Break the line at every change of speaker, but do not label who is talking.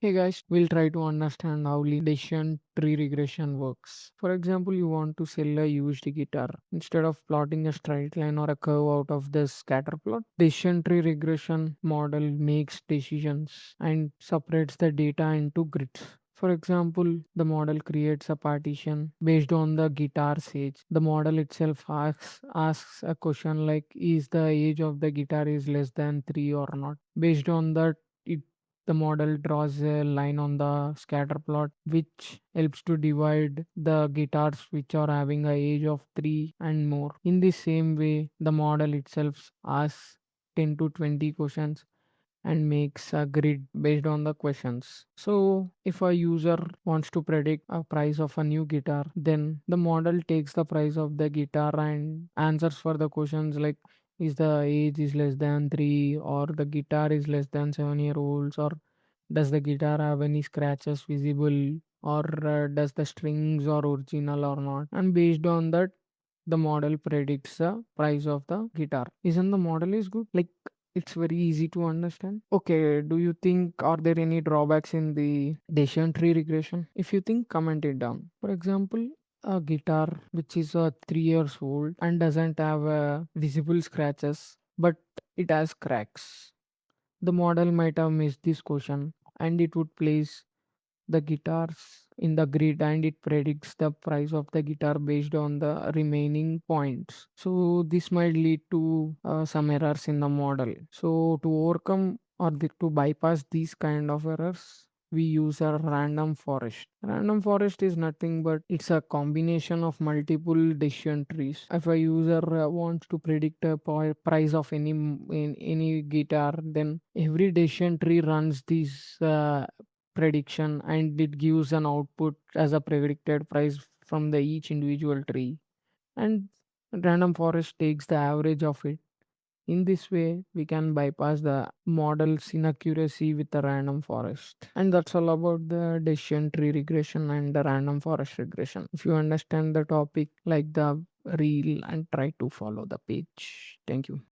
Hey guys, we'll try to understand how decision tree regression works. For example, you want to sell a used guitar. Instead of plotting a straight line or a curve out of the scatter plot, decision tree regression model makes decisions and separates the data into grids. For example, the model creates a partition based on the guitar's age. The model itself asks a question like, is the age of the guitar is less than 3 or not? Based on that, it the model draws a line on the scatter plot which helps to divide the guitars which are having a age of 3 and more. In the same way, the model itself asks 10 to 20 questions and makes a grid based on the questions. So, if a user wants to predict a price of a new guitar, then the model takes the price of the guitar and answers for the questions like, is the age is less than 3, or the guitar is less than 7 year olds, or does the guitar have any scratches visible, or does the strings are original or not? And based on that, the model predicts the price of the guitar. Isn't the model is good? Like, it's very easy to understand. Okay, do you think are there any drawbacks in the decision tree regression? If you think, comment it down. For example, a guitar which is 3 years old and doesn't have visible scratches, but it has cracks. The model might have missed this question, and it would place the guitars in the grid, and it predicts the price of the guitar based on the remaining points. So this might lead to some errors in the model. So to overcome or to bypass these kind of errors, we use a random forest. Random forest is nothing but it's a combination of multiple decision trees. If a user wants to predict a price of any guitar, then every decision tree runs these prediction, and it gives an output as a predicted price from the each individual tree, and random forest takes the average of it. In this way we can bypass the model's inaccuracy with the random forest. And that's all about the decision tree regression and the random forest regression. If you understand the topic, like the reel and try to follow the page. Thank you.